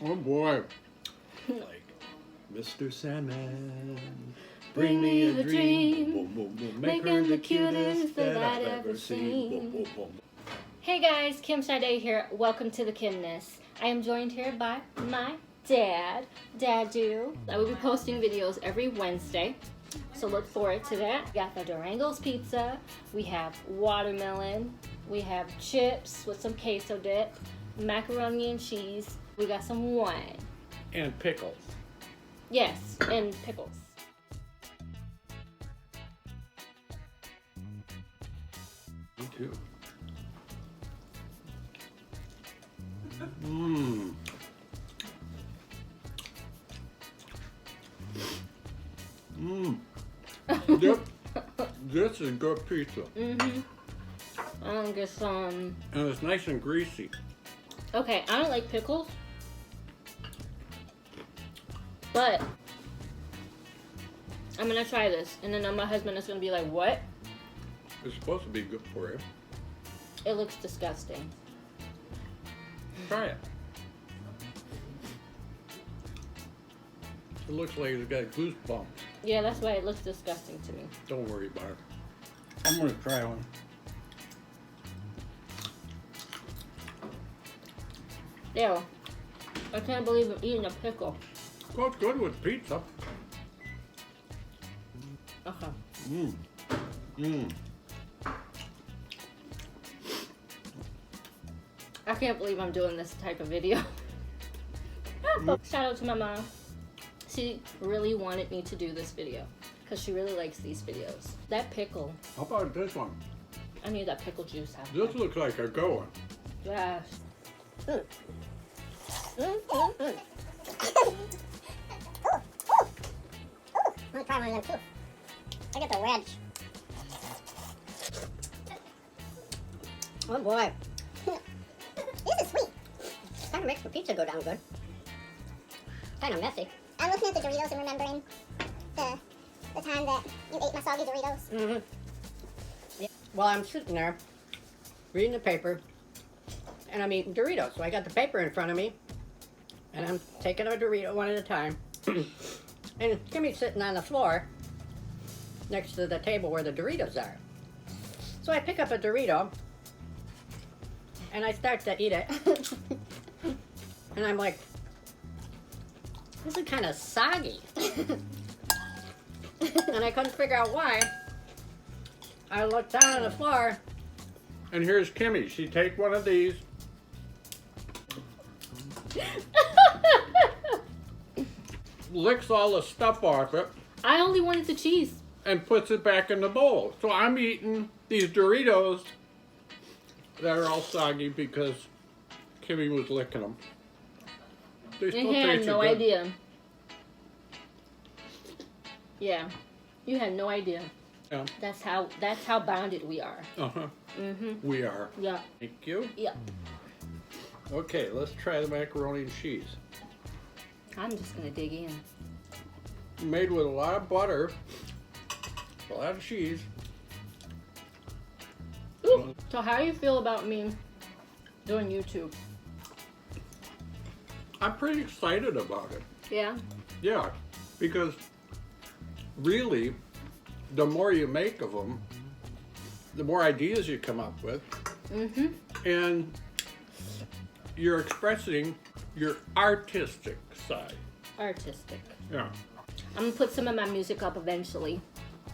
Oh boy. Like, Mr. Sandman, bring me a dream. Boom, boom, boom. Make her the cutest that I've ever seen. Boom, boom, boom. Hey guys, Kim Sade here. Welcome to the Kimness. I am joined here by my dad, Dadu. I will be posting videos every Wednesday, so look forward to that. We got the Durango's pizza, we have watermelon, we have chips with some queso dip, macaroni and cheese, we got some wine. And pickles. Yes, and pickles. Me too. Mmm. Mmm. This is good pizza. Mm-hmm. I'm gonna get some. And it's nice and greasy. Okay, I don't like pickles, but I'm gonna try this, and then my husband is gonna be like, "What?" It's supposed to be good for you. It looks disgusting. Try it. It looks like it's got goosebumps. Yeah, that's why it looks disgusting to me. Don't worry about it. I'm gonna try one. Ew. I can't believe I'm eating a pickle. Well, it's good with pizza. Okay. Mmm. Mmm. I can't believe I'm doing this type of video. Shout out to my mom. She really wanted me to do this video because she really likes these videos. That pickle. How about this one? I need that pickle juice out. This looks like a good one. Yes. Mm. I'm gonna try one of them too. I get the wedge. Oh boy. This is sweet. Kind of makes the pizza go down good. Kind of messy. I'm looking at the Doritos and remembering the time that you ate my soggy Doritos. Mm-hmm. Yeah. Well, I'm sitting there reading the paper, and I'm eating Doritos. So I got the paper in front of me, and I'm taking a Dorito one at a time. And Kimmy's sitting on the floor next to the table where the Doritos are. So I pick up a Dorito, and I start to eat it. And I'm like, this is kind of soggy. And I couldn't figure out why. I looked down on the floor. And here's Kimmy. She take one of these. Licks all the stuff off it. I only wanted the cheese. And puts it back in the bowl. So I'm eating these Doritos that are all soggy because Kimmy was licking them. They And still he had taste no good. idea. Yeah, you had no idea. Yeah. That's how bonded we are. Uh-huh. Mhm. We are. Yeah. Thank you. Yeah. Okay, let's try the macaroni and cheese. I'm just gonna dig in. Made with a lot of butter, a lot of cheese. Ooh. So how do you feel about me doing YouTube? I'm pretty excited about it. Yeah. Yeah, because really, the more you make of them, the more ideas you come up with, Mhm. and you're expressing your artistic side. Artistic. Yeah. I'm gonna put some of my music up eventually.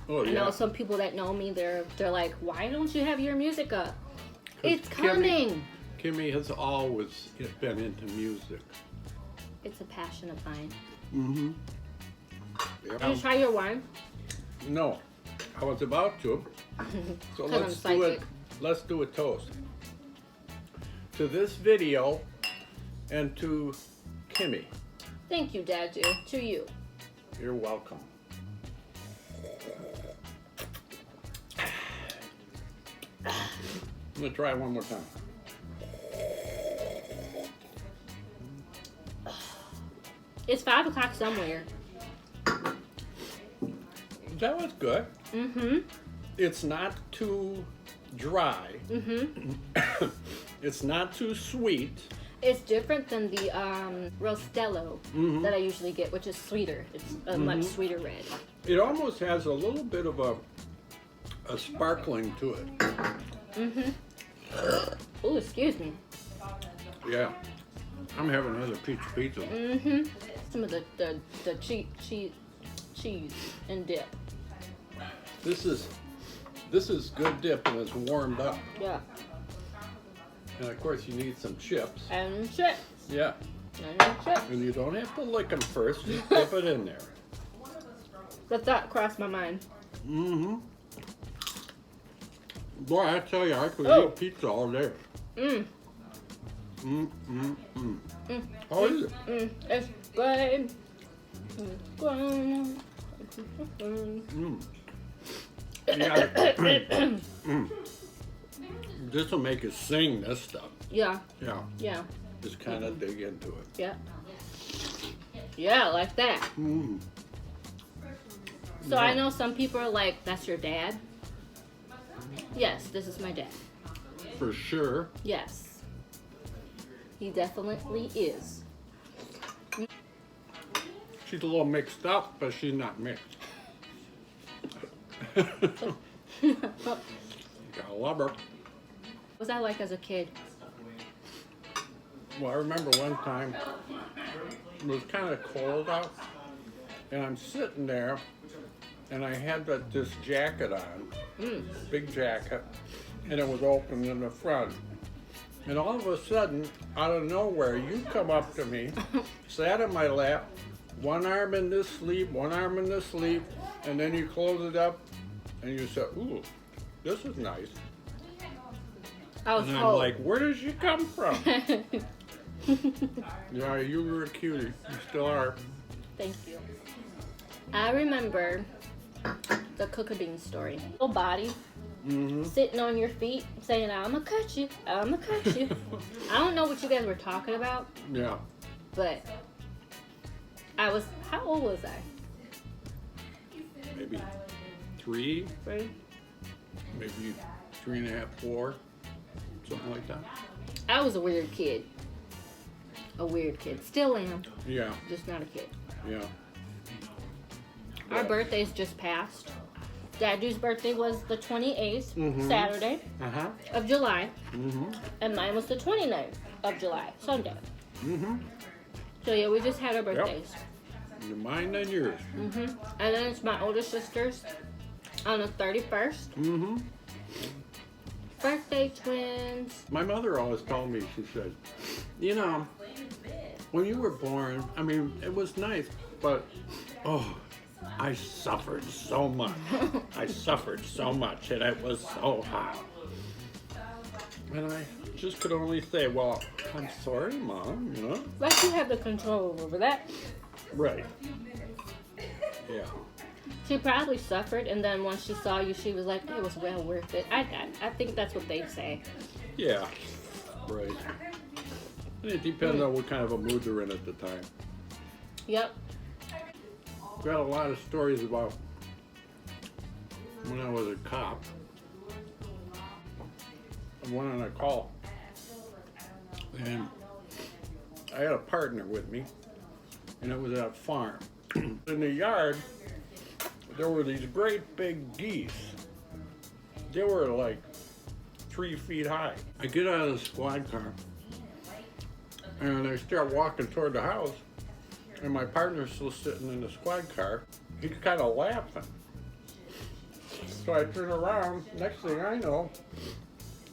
Oh I yeah. know some people that know me, they're like, why don't you have your music up? 'Cause It's coming. Kimmy has always been into music. It's a passion of mine. Mm-hmm. Can you try your wine? No, I was about to. So 'Cause let's I'm do it. psychic. Let's do a toast to this video and to Kimmy. Thank you, Dadu. To you. You're welcome. I'm gonna try it one more time. It's 5 o'clock somewhere. That was good. Mm-hmm. It's not too dry. Mm-hmm. It's not too sweet. It's different than the Rostello that I usually get, which is sweeter. It's a much sweeter red. It almost has a little bit of a sparkling to it. Oh, excuse me. Yeah. I'm having another peach pizza. Some of the cheese and dip. This is good dip and it's warmed up. Yeah. And of course you need some chips. And chips. Yeah. And chips. And you don't have to lick them first, just dip it in there. Let that cross my mind. Boy, I tell you, I could eat pizza all day. How is it? It's good. Yeah. This will make us sing this stuff. Yeah. Yeah. Yeah. Just kind of dig into it. Yeah. Yeah, like that. So I know some people are like, that's your dad? Yes, this is my dad. For sure. Yes. He definitely is. She's a little mixed up, but she's not mixed. Gotta love her. What was I like as a kid? Well, I remember one time, it was kind of cold out, and I'm sitting there, and I had this jacket on, big jacket, and it was open in the front. And all of a sudden, out of nowhere, you come up to me, sat in my lap, one arm in this sleeve, one arm in this sleeve, and then you close it up, and you said, ooh, this is nice. I was And I'm cold. like, where did you come from? Yeah, you were a cutie. You still are. Thank you. I remember the cook-a-bean story. Little body sitting on your feet saying, I'm gonna cut you, I'm gonna cut you. I don't know what you guys were talking about, Yeah. but how old was I? Maybe 3, 3? maybe 3.5, 4, something like that. I was a weird kid. A weird kid. Still am, Yeah, just not a kid. yeah. Our birthdays just passed. Daddy's birthday was the 28th, Saturday Uh-huh. of July, and mine was the 29th of July, Sunday. So yeah, we just had our birthdays. Mine and yours. And then it's my older sister's on the 31st. Birthday twins. My mother always told me, she said, you know, when you were born, I mean, it was nice, but, oh, I suffered so much. I suffered so much, and it was so hot. And I just could only say, well, I'm sorry, Mom, you know? Like you have the control over that. Right. Yeah. She probably suffered, and then once she saw you, she was like, it was well worth it. I think that's what they say. Yeah. Right. And it depends on what kind of a mood they're in at the time. Yep. Got a lot of stories about when I was a cop. I went on a call, and I had a partner with me, and it was at a farm. In the yard, there were these great big geese. They were like 3 feet high. I get out of the squad car, and I start walking toward the house, and my partner's still sitting in the squad car. He's kind of laughing. So I turn around, next thing I know,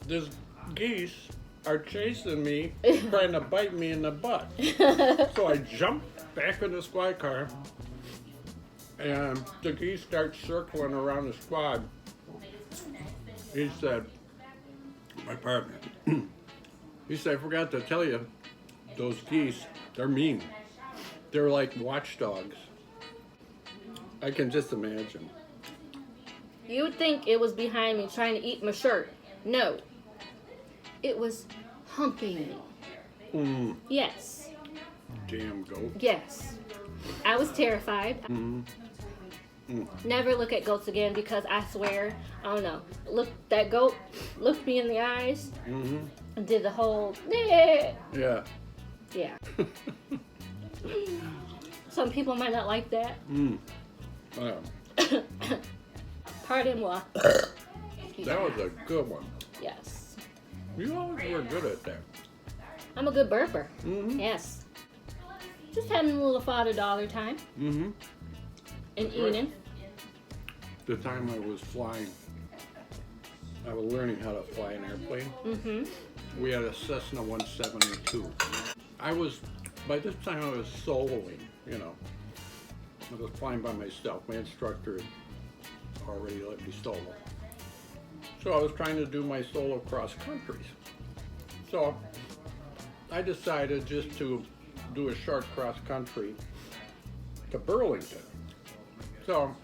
these geese are chasing me, trying to bite me in the butt. So I jump back in the squad car, and the geese start circling around the squad. He said, my partner, he said, I forgot to tell you, those geese, they're mean. They're like watchdogs. I can just imagine. You would think it was behind me trying to eat my shirt. No. It was humping me. Yes. Damn goat. Yes. I was terrified. Never look at goats again because I swear, I don't know. That goat looked me in the eyes and did the whole, yeah. Yeah. Some people might not like that. Yeah. Pardon-moi. That was a good one. Yes. You always were good at that. I'm a good burper. Mm-hmm. Yes. Just having a little father-daughter time. Mm-hmm. And Right. eating. The time I was flying, I was learning how to fly an airplane. Mm-hmm. We had a Cessna 172. By this time I was soloing, you know. I was flying by myself. My instructor had already let me solo. So I was trying to do my solo cross countries. So I decided just to do a short cross country to Burlington. So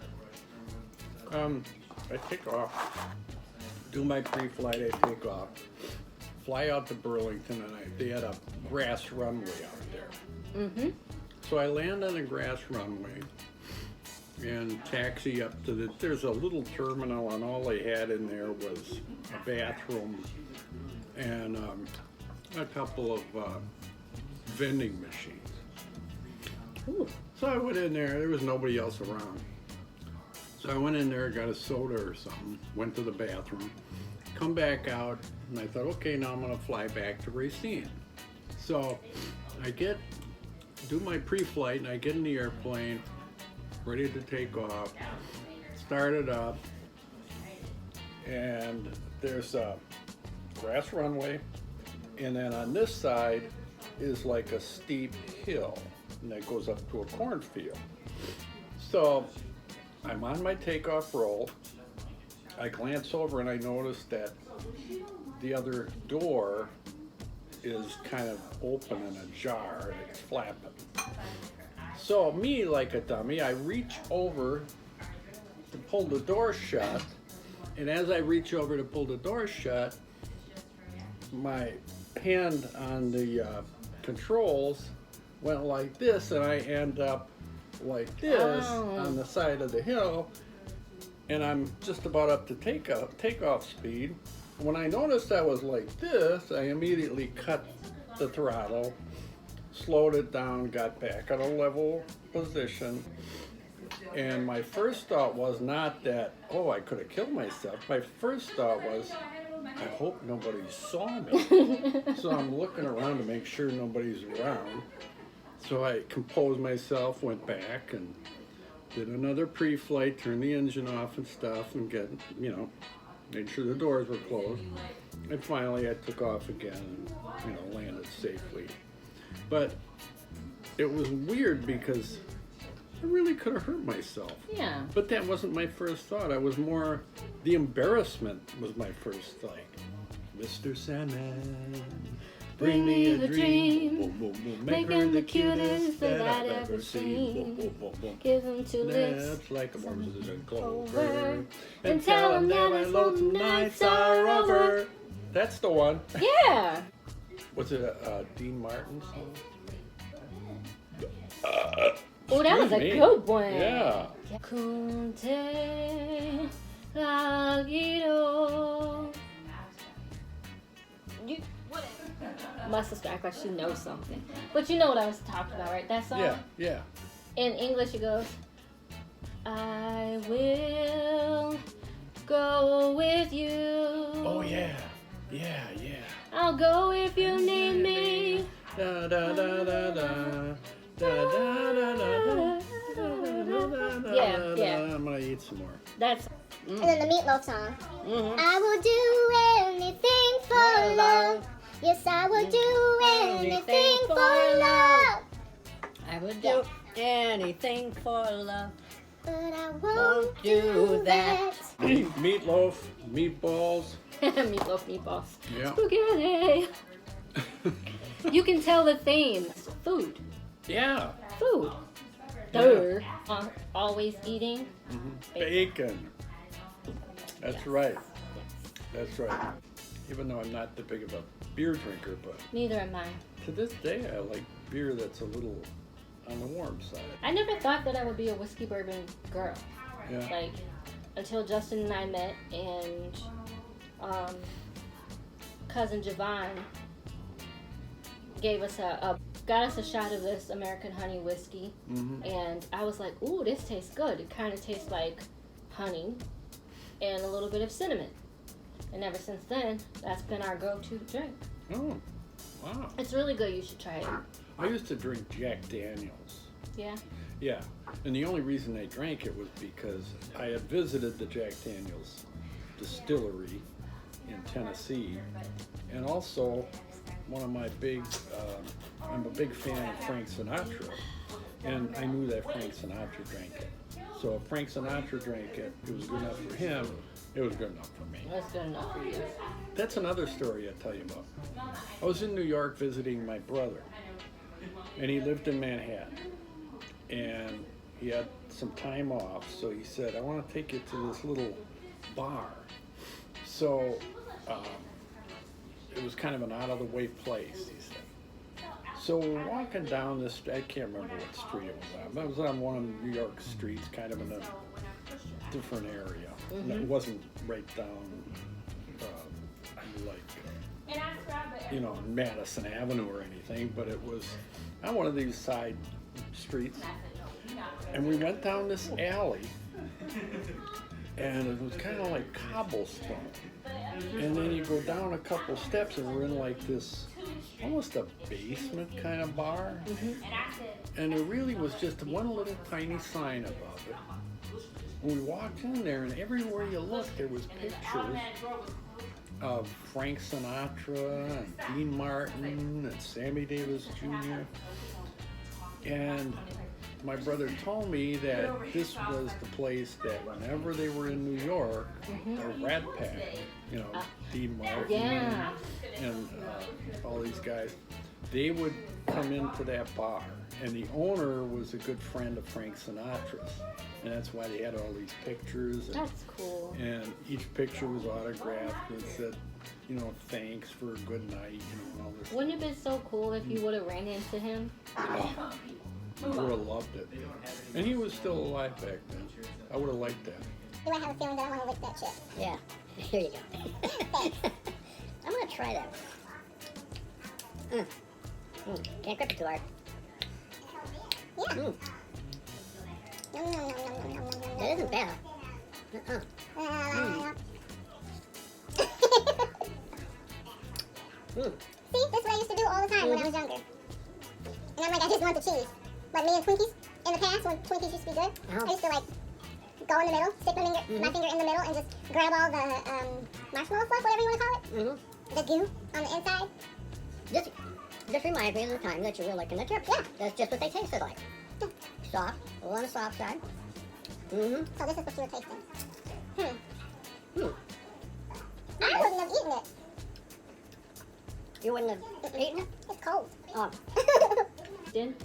I take off, do my pre-flight, I take off, fly out to Burlington, and they had a grass runway out there. Mm-hmm. So I land on a grass runway and taxi up to there's a little terminal, and all they had in there was a bathroom and a couple of vending machines. Ooh. So I went in there was nobody else around. So I went in there, got a soda or something, went to the bathroom, come back out, and I thought, okay, now I'm gonna fly back to Racine. So I do my pre-flight, and I get in the airplane, ready to take off, start it up, and there's a grass runway, and then on this side is like a steep hill, and that goes up to a cornfield. So I'm on my takeoff roll. I glance over and I notice that the other door is kind of open and ajar, and it's flapping. So me, like a dummy, I reach over to pull the door shut, and as I reach over to pull the door shut, my hand on the controls went like this, and I end up like this on the side of the hill, and I'm just about up to takeoff speed. When I noticed I was like this, I immediately cut the throttle, slowed it down, got back at a level position, and my first thought was not that, oh, I could have killed myself. My first thought was, I hope nobody saw me. So I'm looking around to make sure nobody's around. So I composed myself, went back and did another pre-flight, turned the engine off and stuff, and made sure the doors were closed. And finally I took off again and, landed safely. But it was weird because I really could have hurt myself. Yeah. But that wasn't my first thought. I was more, the embarrassment was my first thought. Mr. Sandman, bring me a dream. Boom, boom, boom. Make her the cutest that I'd ever seen. Boom, boom, boom. Give him 2 lips. Lips like a roses and clover. Clover. And tell him that my lonesome nights are over. That's the one. Yeah. Was it a Dean Martin song? Oh, that was a Excuse me. good one. Yeah. Kunte lagido. My sister acts like she knows something. But you know what I was talking about, right? That song? Yeah. In English, it goes, I will go with you. Oh, yeah. I'll go if you need me. Da da da da da. Da, da, da, da, da. Yeah. I'm gonna eat some more. That's And then the Meatloaf song. Mm-hmm. I will do anything for love. Yes, I will do anything for love. I would do anything for love. But I won't Won't do do that. that. Meatloaf, meatballs. meatloaf. Yeah. Spaghetti. You can tell the theme. Food. Yeah. Food. They're always eating Bacon. That's right. That's right. Even though I'm not that big of a beer drinker, but Neither am I. to this day I like beer that's a little on the warm side. I never thought that I would be a whiskey bourbon girl. Yeah. Like, until Justin and I met, and cousin Javon gave us got us a shot of this American honey whiskey, and I was like, ooh, this tastes good. It kind of tastes like honey and a little bit of cinnamon. And ever since then, that's been our go-to drink. Oh, wow. It's really good. You should try it. I used to drink Jack Daniels. Yeah? Yeah, and the only reason I drank it was because I had visited the Jack Daniels distillery in Tennessee, and also one of my I'm a big fan of Frank Sinatra, and I knew that Frank Sinatra drank it. So if Frank Sinatra drank it, it was good enough for him, it was good enough for me. That's good enough for you. That's another story I'll tell you about. I was in New York visiting my brother, and he lived in Manhattan, and he had some time off, so he said, I want to take you to this little bar. So it was kind of an out-of-the-way place, he said. So we're walking down this, I can't remember what street it was on, but it was on one of New York streets, kind of in a different area. And it wasn't right down, Madison Avenue or anything, but it was on one of these side streets. And we went down this alley, and it was kind of like cobblestone. And then you go down a couple steps, and we're in like this, almost a basement kind of bar. And it really was just one little tiny sign above it. And we walked in there, and everywhere you looked, there was pictures of Frank Sinatra and Dean Martin and Sammy Davis Jr. And my brother told me that this was the place that whenever they were in New York, the Rat Pack, Dean Martin and all these guys, they would come into that bar. And the owner was a good friend of Frank Sinatra's. And that's why they had all these pictures. And, that's cool. And each picture was autographed and said, thanks for a good night, and all this. Wouldn't it have been so cool if you would have ran into him? Oh, I would have loved it. And he was still alive back then. I would have liked that. Do I have a feeling that I want to lick that chip? Yeah. Here you go. Thanks. I'm going to try that. Can't grip it too hard. Yeah. Mm. Nom, nom, nom, nom, nom, nom, nom, That isn't bad. See, this is what I used to do all the time when I was younger. And I'm like, I just want the cheese. Like me and Twinkies, in the past, when Twinkies used to be good, I used to like go in the middle, stick my finger in the middle, and just grab all the marshmallow fluff, whatever you want to call it. The goo on the inside. Just reminds me of the time that you were licking the chips. Yeah. That's just what they tasted like. Soft, a little on the soft side. So this is what you were tasting. I wouldn't have eaten it. You wouldn't have eaten it? It's cold. Oh. Din?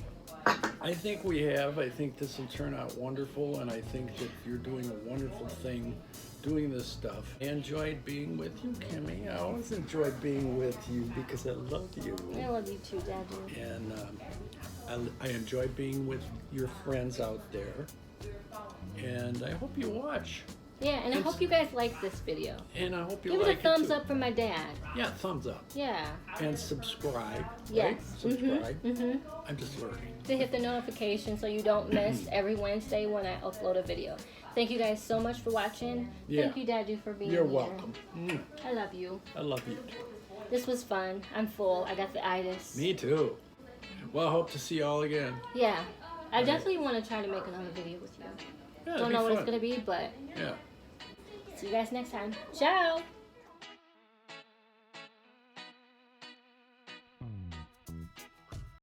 I think we have. I think this will turn out wonderful, and I think that you're doing a wonderful thing doing this stuff. I enjoyed being with you, Kimmy. I always enjoyed being with you because I love you. I love you too, Daddy. And I enjoy being with your friends out there. And I hope you watch. Yeah, and I hope you guys like this video. And I hope you Give like it it a thumbs too. up for my dad. Yeah, thumbs up. Yeah. And subscribe. Yes. Right? Subscribe. I'm just learning. To hit the notification so you don't miss every Wednesday when I upload a video. Thank you guys so much for watching. Yeah. Thank you, Daddy, for being You're here. welcome. I love you. I love you too. This was fun. I'm full. I got the itis. Me too. Well, I hope to see you all again. Yeah. I definitely want to try to make another video with you. Yeah, Don't know what it's going to be, but Yeah. see you guys next time. Ciao!